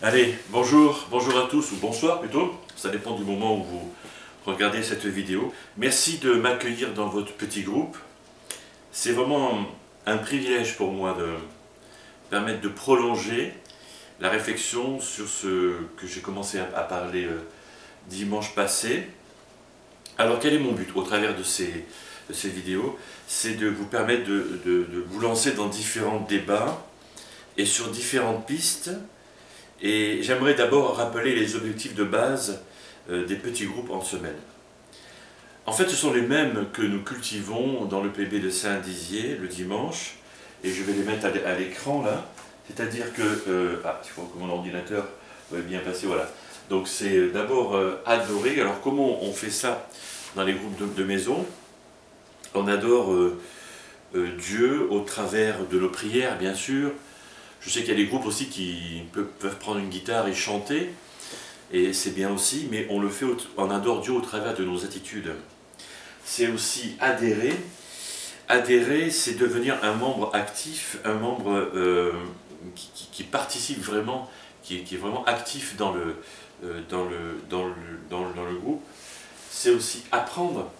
Allez, bonjour à tous, ou bonsoir plutôt, ça dépend du moment où vous regardez cette vidéo. Merci de m'accueillir dans votre petit groupe. C'est vraiment un privilège pour moi de permettre de prolonger la réflexion sur ce que j'ai commencé à parler dimanche passé. Alors quel est mon but au travers de ces vidéos? C'est de vous permettre de vous lancer dans différents débats et sur différentes pistes. Et j'aimerais d'abord rappeler les objectifs de base des petits groupes en semaine. En fait, ce sont les mêmes que nous cultivons dans le PB de Saint-Dizier le dimanche, et je vais les mettre à l'écran là. C'est-à-dire que, il faut que mon ordinateur va bien passer, voilà. Donc c'est d'abord adorer. Alors comment on fait ça dans les groupes de maison? On adore Dieu au travers de nos prières, bien sûr. Je sais qu'il y a des groupes aussi qui peuvent prendre une guitare et chanter, et c'est bien aussi, mais on le fait, on adore Dieu au travers de nos attitudes. C'est aussi adhérer. Adhérer, c'est devenir un membre actif, un membre qui participe vraiment, qui est vraiment actif dans le groupe. C'est aussi apprendre.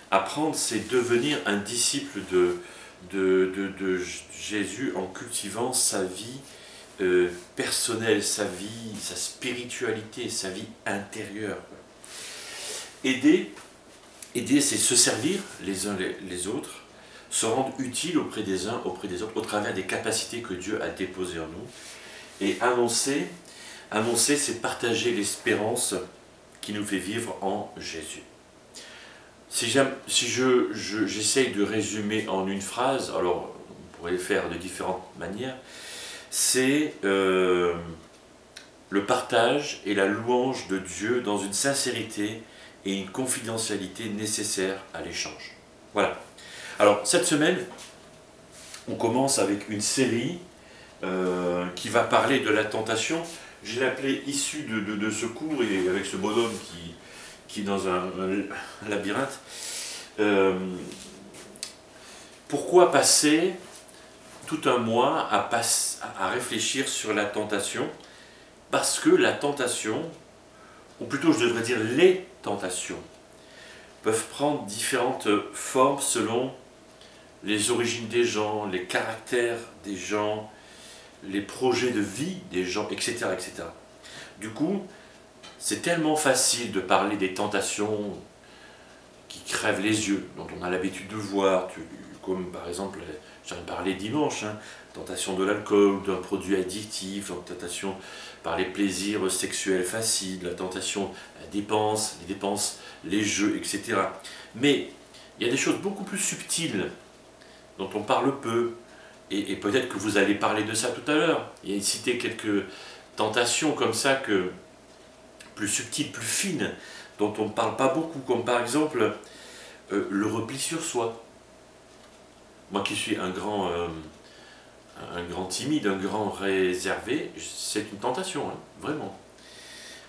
Apprendre, c'est devenir un disciple de Jésus en cultivant sa vie personnelle, sa vie, sa spiritualité, sa vie intérieure. Aider, c'est se servir les uns les autres, se rendre utile auprès des uns, auprès des autres, au travers des capacités que Dieu a déposées en nous. Et annoncer, c'est partager l'espérance qui nous fait vivre en Jésus. Si j'essaye de résumer en une phrase, alors on pourrait le faire de différentes manières, c'est le partage et la louange de Dieu dans une sincérité et une confidentialité nécessaires à l'échange. Voilà. Alors cette semaine, on commence avec une série qui va parler de la tentation. Je l'ai appelée Issue de secours, et avec ce bonhomme qui est dans un labyrinthe. Pourquoi passer tout un mois à réfléchir sur la tentation? Parce que la tentation, ou plutôt je devrais dire les tentations, peuvent prendre différentes formes selon les origines des gens, les caractères des gens, les projets de vie des gens, etc. etc. Du coup, c'est tellement facile de parler des tentations qui crèvent les yeux, dont on a l'habitude de voir, comme par exemple, j'en ai parlé dimanche, tentation de l'alcool, d'un produit addictif, la tentation par les plaisirs sexuels faciles, la tentation à les dépenses, les jeux, etc. Mais il y a des choses beaucoup plus subtiles dont on parle peu, et peut-être que vous allez parler de ça tout à l'heure. Il y a cité quelques tentations comme ça, plus subtiles, plus fines, dont on ne parle pas beaucoup, comme par exemple le repli sur soi. Moi qui suis un grand timide, un grand réservé, c'est une tentation, vraiment.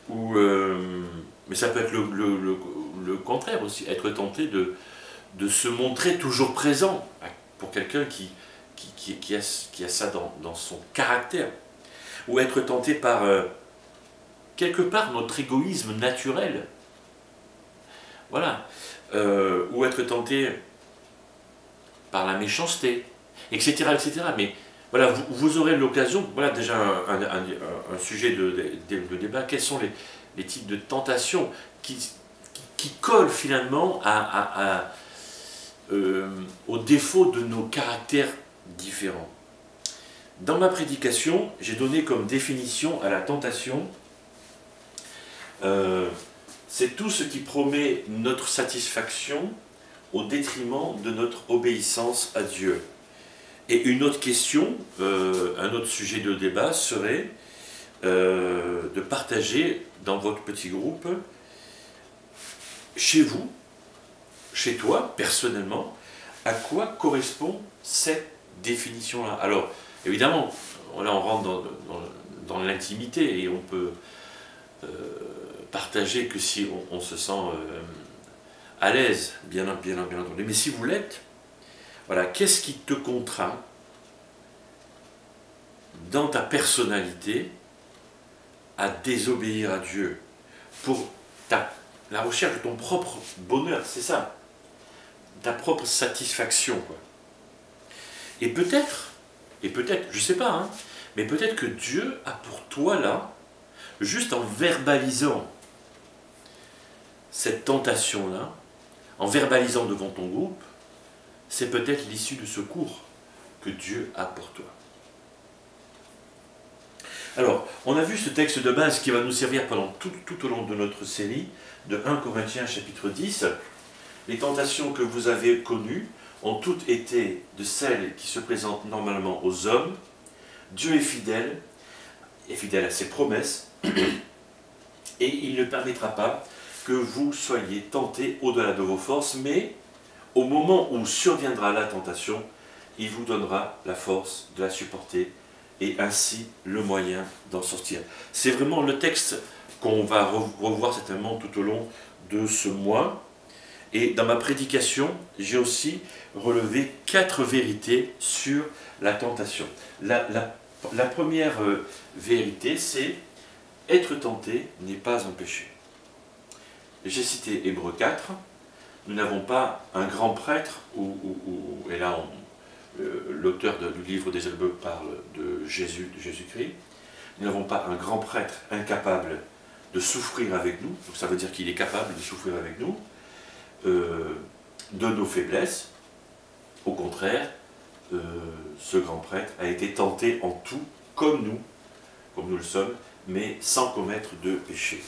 Mais ça peut être le contraire aussi, être tenté de se montrer toujours présent pour quelqu'un qui a ça dans son caractère. Ou être tenté par, quelque part, notre égoïsme naturel. Voilà. Ou être tenté par la méchanceté, etc. etc. Mais voilà, vous aurez l'occasion, voilà déjà un sujet de débat, quels sont les types de tentations qui collent finalement aux défauts de nos caractères différents. Dans ma prédication, j'ai donné comme définition à la tentation, c'est tout ce qui promet notre satisfaction au détriment de notre obéissance à Dieu. Et une autre question, un autre sujet de débat serait de partager dans votre petit groupe, chez vous, chez toi, personnellement, à quoi correspond cette définition-là. Alors, évidemment, là on rentre dans l'intimité, et on peut partager que si on se sent à l'aise, bien entendu. Mais si vous l'êtes, voilà, qu'est-ce qui te contraint dans ta personnalité à désobéir à Dieu pour la recherche de ton propre bonheur, c'est ça, ta propre satisfaction, quoi. Et peut-être, je ne sais pas, hein, mais peut-être que Dieu a pour toi là, juste en verbalisant cette tentation-là, en verbalisant devant ton groupe, c'est peut-être l'issue de secours que Dieu a pour toi. Alors, on a vu ce texte de base qui va nous servir pendant tout au long de notre série, de 1 Corinthiens chapitre 10. Les tentations que vous avez connues ont toutes été de celles qui se présentent normalement aux hommes. Dieu est fidèle à ses promesses, et il ne permettra pas que vous soyez tentés au-delà de vos forces, mais au moment où surviendra la tentation, il vous donnera la force de la supporter et ainsi le moyen d'en sortir. C'est vraiment le texte qu'on va revoir certainement tout au long de ce mois. Et dans ma prédication, j'ai aussi relevé 4 vérités sur la tentation. La première vérité, c'est « Être tenté n'est pas un péché ». J'ai cité Hébreux 4. Nous n'avons pas un grand prêtre, et là l'auteur du livre des Hébreux parle de Jésus-Christ. Nous n'avons pas un grand prêtre incapable de souffrir avec nous, donc ça veut dire qu'il est capable de souffrir avec nous, de nos faiblesses. Au contraire, ce grand prêtre a été tenté en tout, comme nous le sommes, mais sans commettre de péché.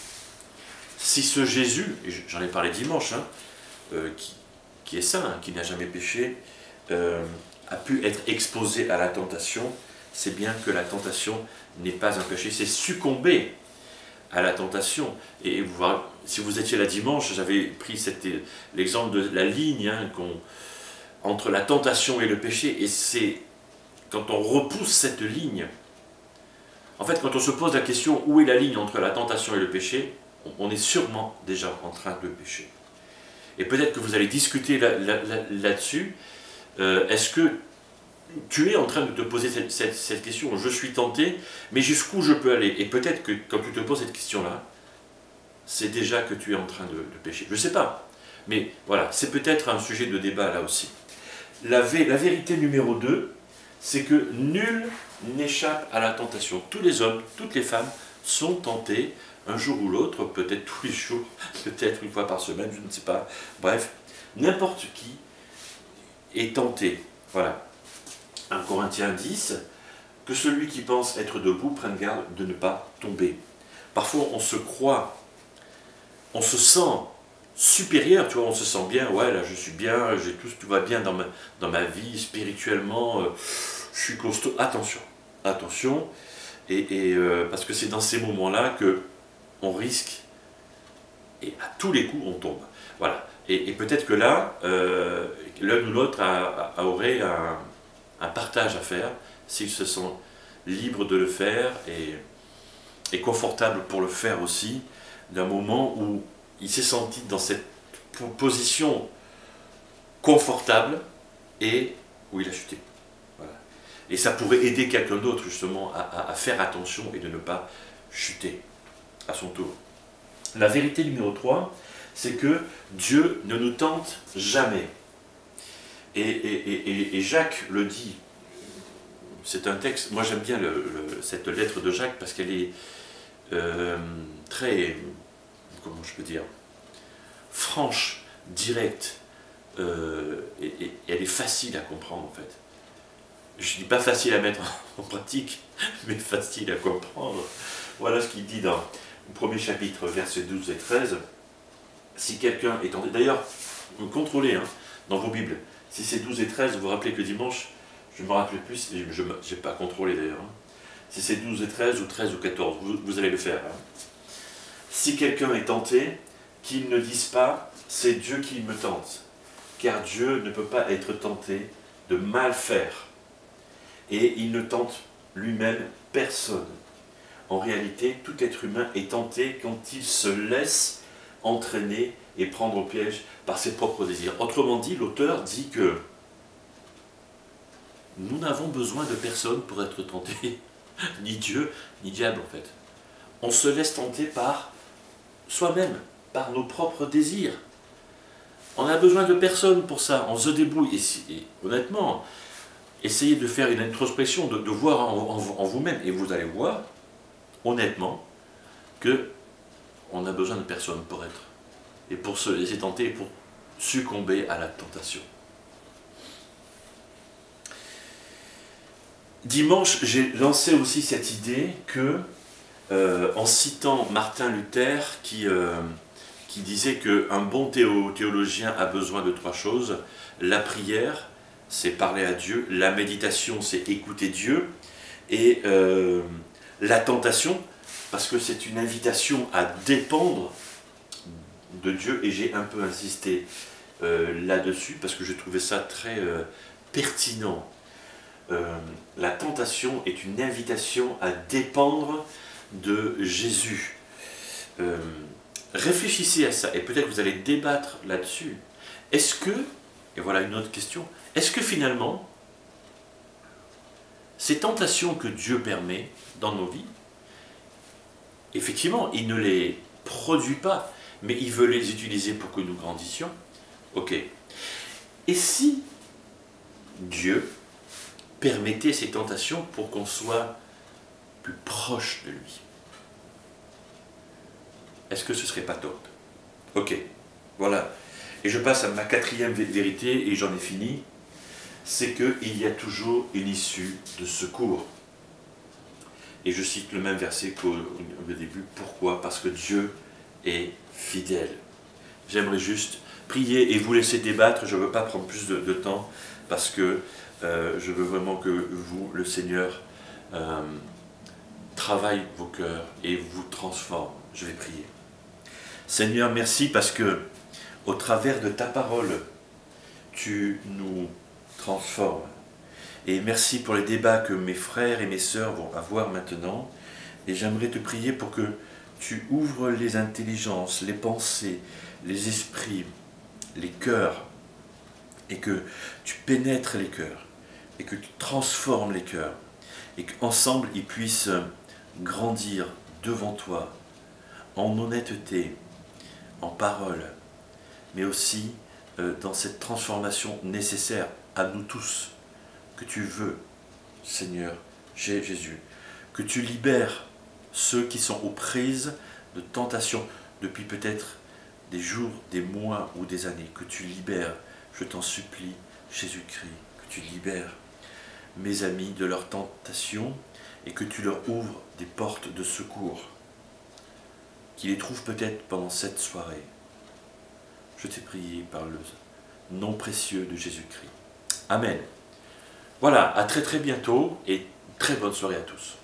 Si ce Jésus, et j'en ai parlé dimanche, hein, qui est saint, hein, qui n'a jamais péché, a pu être exposé à la tentation, c'est bien que la tentation n'est pas un péché, c'est succomber à la tentation. Et si vous étiez là dimanche, j'avais pris l'exemple de la ligne, hein, entre la tentation et le péché, et c'est quand on repousse cette ligne, en fait quand on se pose la question où est la ligne entre la tentation et le péché, on est sûrement déjà en train de pécher. Et peut-être que vous allez discuter là-dessus. Est-ce que tu es en train de te poser cette question, je suis tenté, mais jusqu'où je peux aller? Et peut-être que quand tu te poses cette question-là, c'est déjà que tu es en train de pécher. Je ne sais pas, mais voilà, c'est peut-être un sujet de débat là aussi. La vérité numéro 2, c'est que nul n'échappe à la tentation. Tous les hommes, toutes les femmes sont tentés un jour ou l'autre, peut-être tous les jours, peut-être une fois par semaine, je ne sais pas. Bref, n'importe qui est tenté. Voilà. 1 Corinthiens 10, que celui qui pense être debout prenne garde de ne pas tomber. Parfois, on se croit, on se sent supérieur, tu vois, on se sent bien, ouais, là je suis bien, tout va bien dans ma vie, spirituellement, je suis costaud. Attention, attention, parce que c'est dans ces moments-là que on risque, et à tous les coups, on tombe. Voilà. Et peut-être que là, l'un ou l'autre aurait un partage à faire, s'il se sent libre de le faire, et confortable pour le faire aussi, d'un moment où il s'est senti dans cette position confortable, et où il a chuté. Voilà. Et ça pourrait aider quelqu'un d'autre, justement, à faire attention et de ne pas chuter à son tour. La vérité numéro 3, c'est que Dieu ne nous tente jamais. Et Jacques le dit, c'est un texte, moi j'aime bien cette lettre de Jacques parce qu'elle est très, comment je peux dire, franche, directe, et elle est facile à comprendre en fait. Je ne dis pas facile à mettre en pratique, mais facile à comprendre. Voilà ce qu'il dit dans le premier chapitre, versets 12 et 13. Si quelqu'un est tenté, d'ailleurs, vous contrôlez hein, dans vos Bibles, si c'est 12 et 13, vous vous rappelez que dimanche, je ne me rappelle plus, je n'ai pas contrôlé d'ailleurs, hein. Si c'est 12 et 13 ou 13 ou 14, vous allez le faire. Hein. Si quelqu'un est tenté, qu'il ne dise pas « c'est Dieu qui me tente », car Dieu ne peut pas être tenté de mal faire, et il ne tente lui-même personne. En réalité, tout être humain est tenté quand il se laisse entraîner et prendre au piège par ses propres désirs. Autrement dit, l'auteur dit que nous n'avons besoin de personne pour être tentés, ni Dieu, ni diable en fait. on se laisse tenter par soi-même, par nos propres désirs. On n'a besoin de personne pour ça, on se débrouille. Et honnêtement, essayez de faire une introspection, de voir en vous-même, et vous allez voir, honnêtement, que on n'a besoin de personne pour être, et pour se laisser tenter, et pour succomber à la tentation. Dimanche, j'ai lancé aussi cette idée que, en citant Martin Luther, qui disait qu'un bon théologien a besoin de 3 choses. La prière, c'est parler à Dieu. La méditation, c'est écouter Dieu. Et la tentation, parce que c'est une invitation à dépendre de Dieu. Et j'ai un peu insisté là-dessus, parce que je trouvais ça très pertinent. La tentation est une invitation à dépendre de Jésus. Réfléchissez à ça, et peut-être vous allez débattre là-dessus. Est-ce que, et voilà une autre question, est-ce que finalement, ces tentations que Dieu permet dans nos vies, effectivement, il ne les produit pas, mais il veut les utiliser pour que nous grandissions? Ok. Et si Dieu permettait ces tentations pour qu'on soit plus proche de lui? Est-ce que ce serait pas top? Ok, voilà. Et je passe à ma 4e vérité, et j'en ai fini. C'est qu'il y a toujours une issue de secours. Et je cite le même verset qu'au début. Pourquoi? Parce que Dieu est fidèle. J'aimerais juste prier et vous laisser débattre. Je ne veux pas prendre plus de temps, parce que je veux vraiment que vous, le Seigneur, travaille vos cœurs et vous transforme. Je vais prier. Seigneur, merci parce que, au travers de ta parole, tu nous transformes. Et merci pour les débats que mes frères et mes sœurs vont avoir maintenant. Et j'aimerais te prier pour que tu ouvres les intelligences, les pensées, les esprits, les cœurs, et que tu pénètres les cœurs, et que tu transformes les cœurs, et qu'ensemble ils puissent grandir devant toi, en honnêteté, en parole, mais aussi dans cette transformation nécessaire à nous tous, que tu veux, Seigneur Jésus, que tu libères ceux qui sont aux prises de tentation depuis peut-être des jours, des mois ou des années, que tu libères, je t'en supplie, Jésus-Christ, que tu libères mes amis de leur tentation et que tu leur ouvres des portes de secours, qu'ils les trouvent peut-être pendant cette soirée. Je t'ai prié par le nom précieux de Jésus-Christ. Amen. Voilà, à très très bientôt et très bonne soirée à tous.